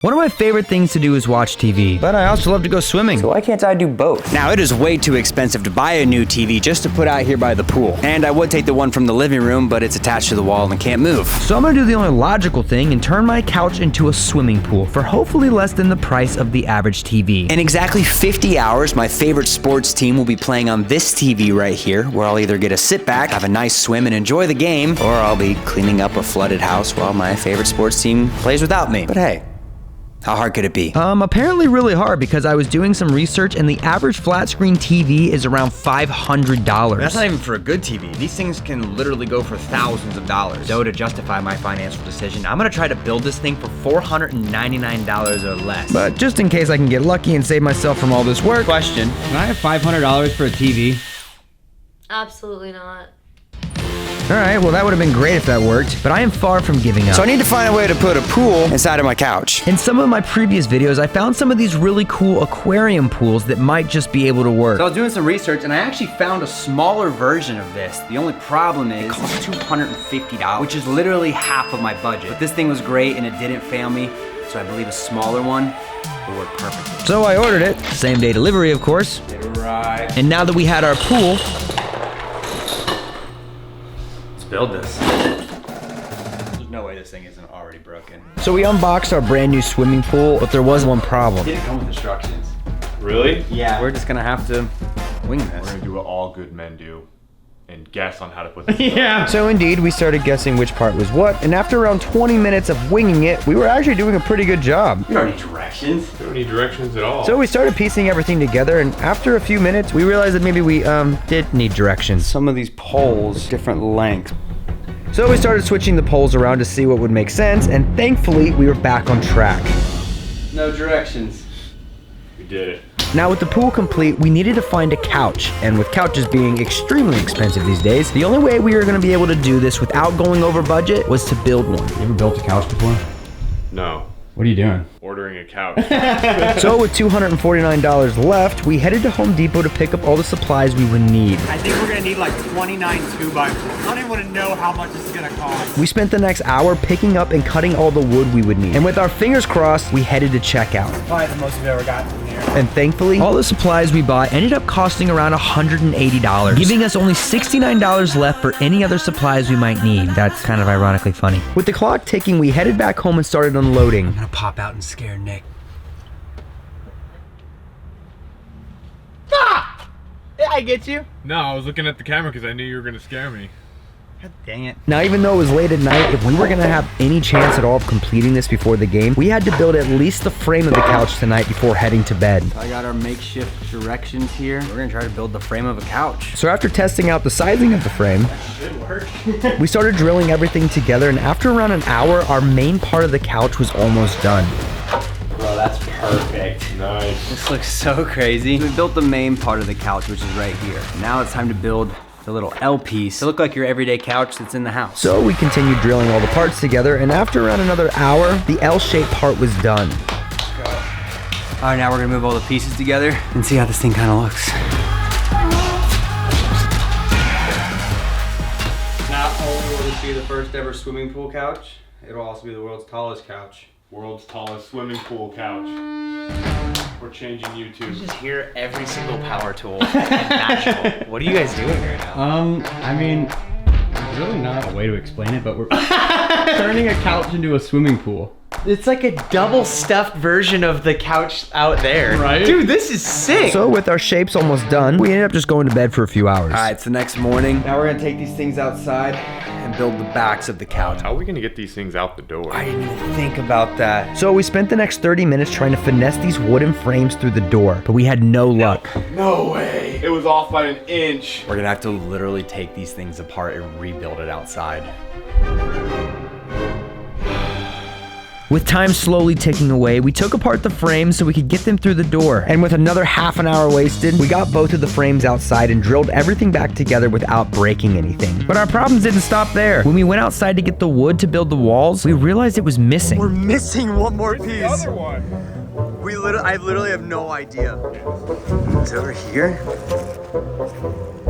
One of my favorite things to do is watch TV, but I also love to go swimming. So why can't I do both? Now, it is way too expensive to buy a new TV just to put out here by the pool. And I would take the one from the living room, but it's attached to the wall and can't move. So I'm gonna do the only logical thing and turn my couch into a swimming pool for hopefully less than the price of the average TV. In exactly 50 hours, my favorite sports team will be playing on this TV right here, where I'll either get a sit back, have a nice swim and enjoy the game, or I'll be cleaning up a flooded house while my favorite sports team plays without me. But hey, how hard could it be? Apparently really hard, because I was doing some research and the average flat screen TV is around $500. That's not even for a good TV. These things can literally go for thousands of dollars. So to justify my financial decision, I'm gonna try to build this thing for $499 or less. But just in case I can get lucky and save myself from all this work. Question, can I have $500 for a TV? Absolutely not. All right, well that would have been great if that worked, but I am far from giving up. So I need to find a way to put a pool inside of my couch. In some of my previous videos, I found some of these really cool aquarium pools that might just be able to work. So I was doing some research and I actually found a smaller version of this. The only problem is it costs $250, which is literally half of my budget. But this thing was great and it didn't fail me, so I believe a smaller one will work perfectly. So I ordered it, same day delivery of course. It arrived. And now that we had our pool, Build this. There's no way this thing isn't already broken. so we unboxed our brand new swimming pool, but there was one problem. It didn't come with instructions. Really? Yeah, we're just gonna have to wing We're this. gonna do what all good men do and guess on how to put this Yeah. So indeed, we started guessing which part was what, and after around 20 minutes of winging it, we were actually doing a pretty good job. We don't need directions. We don't need directions at all. So we started piecing everything together, and after a few minutes, we realized that maybe we did need directions. Some of these poles, different lengths. So we started switching the poles around to see what would make sense, and thankfully, we were back on track. No directions. we did it. Now with the pool complete, we needed to find a couch, and with couches being extremely expensive these days, the only way we were going to be able to do this without going over budget was to build one. You ever built a couch before? No. What are you doing? Ordering a couch. So with $249 left, we headed to Home Depot to pick up all the supplies we would need. I think we're gonna need like 29 2x4s. I don't even want to know how much this is gonna cost. We spent the next hour picking up and cutting all the wood we would need. And with our fingers crossed, we headed to checkout. Probably the most we've ever gotten from here. And thankfully, all the supplies we bought ended up costing around $180, giving us only $69 left for any other supplies we might need. That's kind of ironically funny. With the clock ticking, we headed back home and started unloading. I'm gonna pop out and scare Nick. I get you. No, I was looking at the camera because I knew you were gonna scare me. God dang it. Now, even though it was late at night, if we were gonna have any chance at all of completing this before the game, we had to build at least the frame of the couch tonight before heading to bed. I got our makeshift directions here. We're gonna try to build the frame of a couch. So after testing out the sizing of the frame, Should work. we started drilling everything together, and after around an hour, our main part of the couch was almost done. Bro, that's perfect. Nice. This looks so crazy. We built the main part of the couch, which is right here. Now it's time to build the little L piece to look like your everyday couch that's in the house. So we continued drilling all the parts together, and after around another hour, the L-shaped part was done. All right, now we're gonna move all the pieces together and see how this thing kind of looks. Not only will this be the first ever swimming pool couch, it'll also be the world's tallest couch. World's tallest swimming pool couch. We're changing YouTube. Just hear every single power tool imaginable. What are you guys doing right now? I mean, there's really not a way to explain it, but we're turning a couch into a swimming pool. It's like a double stuffed version of the couch out there. Right? Dude, this is sick. So with our shapes almost done, we ended up just going to bed for a few hours. All right, it's the next morning. Now we're gonna take these things outside and build the backs of the couch. How are we gonna get these things out the door? I didn't even think about that. So we spent the next 30 minutes trying to finesse these wooden frames through the door, but we had no luck. No way. It was off by an inch. We're gonna have to literally take these things apart and rebuild it outside. With time slowly ticking away, we took apart the frames so we could get them through the door. And with another half an hour wasted, we got both of the frames outside and drilled everything back together without breaking anything. But our problems didn't stop there. When we went outside to get the wood to build the walls, we realized it was missing. We're missing one more The piece. other one. I literally have no idea. It's over here.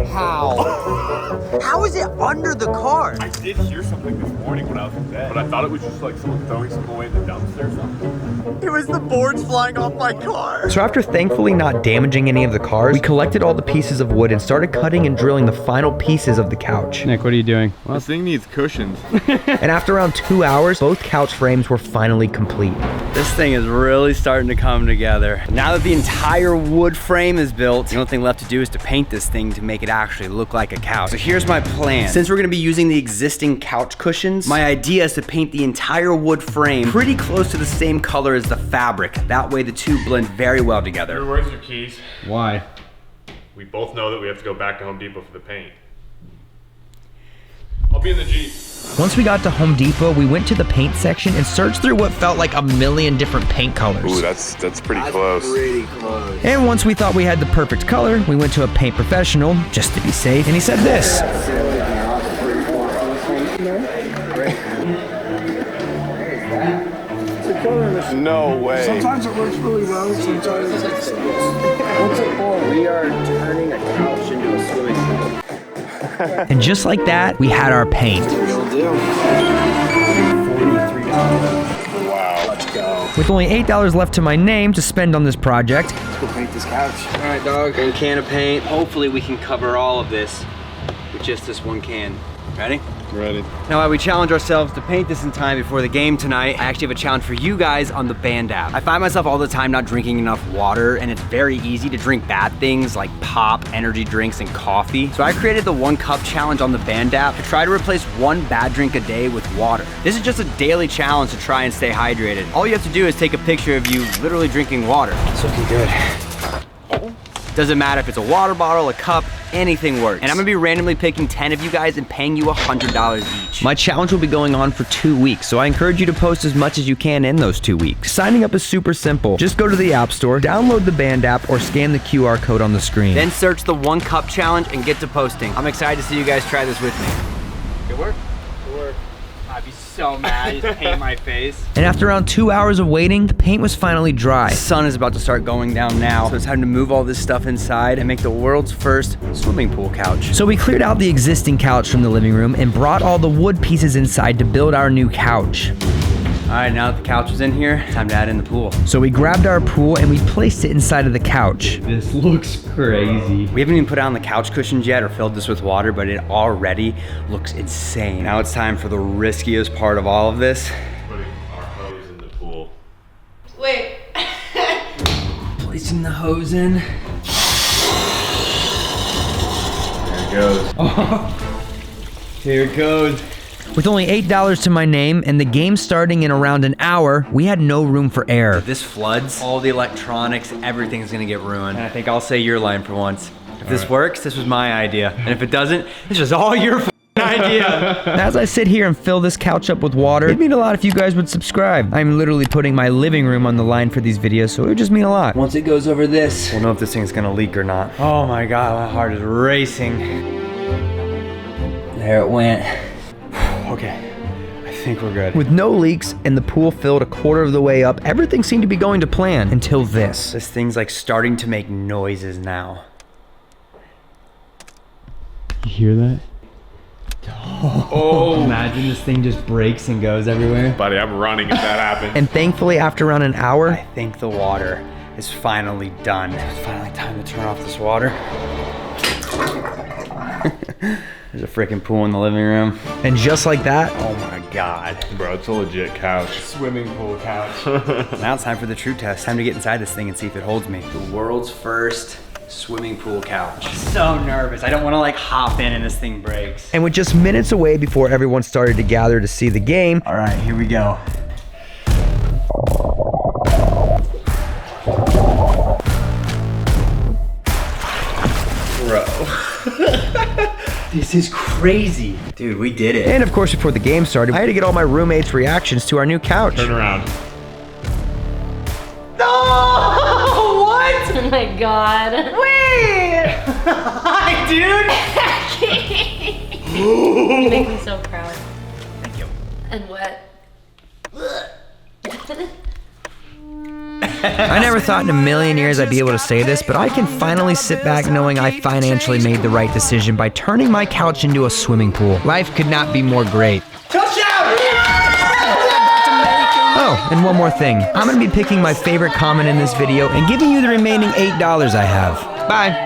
How? How is it under the car? I did hear something this morning when I was in bed, but I thought it was just like someone throwing something away in the dumpster or something. It was the boards flying off my car. So after thankfully not damaging any of the cars, we collected all the pieces of wood and started cutting and drilling the final pieces of the couch. Nick, what are you doing? Well, this thing needs cushions. And after around 2 hours, both couch frames were finally complete. This thing is really starting to come together. Now that the entire wood frame is built, the only thing left to do is to paint this thing to make it actually look like a couch. So here's my plan. Since we're gonna be using the existing couch cushions, my idea is to paint the entire wood frame pretty close to the same color as the fabric. That way the two blend very well together. Where's your keys? Why? We both know that we have to go back to Home Depot for the paint. I'll be in the Jeep. Once we got to Home Depot, we went to the paint section and searched through what felt like a million different paint colors. Ooh, that's pretty close. Pretty close. And once we thought we had the perfect color, we went to a paint professional just to be safe, and he said this. No way. Sometimes it works really well, sometimes it's... What's it for? We are turning a couch into a swimming pool. And just like that, we had our paint. Real deal. $43. Wow. Let's go. With only $8 left to my name to spend on this project. Let's go paint this couch. All right, dog. Got a can of paint. Hopefully we can cover all of this with just this one can. Ready? Ready. Now, while we challenge ourselves to paint this in time before the game tonight, I actually have a challenge for you guys on the Band app. I find myself all the time not drinking enough water, and it's very easy to drink bad things like pop, energy drinks, and coffee. So I created the 1 cup challenge on the Band app to try to replace 1 bad drink a day with water. This is just a daily challenge to try and stay hydrated. All you have to do is take a picture of you literally drinking water. It's looking good. Doesn't matter if it's a water bottle, a cup, anything works. And I'm gonna be randomly picking 10 of you guys and paying you $100 each. My challenge will be going on for 2 weeks, so I encourage you to post as much as you can in those 2 weeks. Signing up is super simple. Just go to the App Store, download the Band app, or scan the QR code on the screen. Then search the 1 cup challenge and get to posting. I'm excited to see you guys try this with me. Good work? Good work. I'd be so mad, you just paint my face. And after around 2 hours of waiting, the paint was finally dry. The sun is about to start going down now, so it's time to move all this stuff inside and make the world's first swimming pool couch. So we cleared out the existing couch from the living room and brought all the wood pieces inside to build our new couch. All right, now that the couch is in here, time to add in the pool. So we grabbed our pool and we placed it inside of the couch. This looks crazy. We haven't even put on the couch cushions yet or filled this with water, but it already looks insane. Now it's time for the riskiest part of all of this. Putting our hose in the pool. Wait. Placing the hose in. There it goes. Here it goes. With only $8 to my name and the game starting in around an hour, we had no room for air. If this floods, all the electronics, everything's gonna get ruined. And I think I'll say your line for once. If this works, this was my idea. And if it doesn't, this was all your idea. As I sit here and fill this couch up with water, it'd mean a lot if you guys would subscribe. I'm literally putting my living room on the line for these videos, so it would just mean a lot. Once it goes over this, we'll know if this thing's gonna leak or not. Oh my God, my heart is racing. There it went. Okay, I think we're good. With no leaks and the pool filled a quarter of the way up, everything seemed to be going to plan until this. This thing's like starting to make noises now. You hear that? Oh! Imagine this thing just breaks and goes everywhere. Buddy, I'm running if that happens. And thankfully, after around an hour, I think the water is finally done. It's finally time to turn off this water. There's a freaking pool in the living room. and just like that, Oh my God. Bro, it's a legit couch. Swimming pool couch. Now it's time for the true test. Time to get inside this thing and see if it holds me. The world's first swimming pool couch. I'm so nervous. I don't want to like hop in and this thing breaks. and with just minutes away before everyone started to gather to see the game, All right, here we go. Bro. This is crazy. Dude, we did it. and of course before the game started, I had to get all my roommates' reactions to our new couch. Turn around. No! What? Oh my God. Wait! Hi, dude! You make me so proud. Thank you. And wet. I never thought in a million years I'd be able to say this, but I can finally sit back knowing I financially made the right decision by turning my couch into a swimming pool. Life could not be more great. Touchdown! Oh, Oh, and one more thing. I'm gonna be picking my favorite comment in this video and giving you the remaining $8 I have. Bye.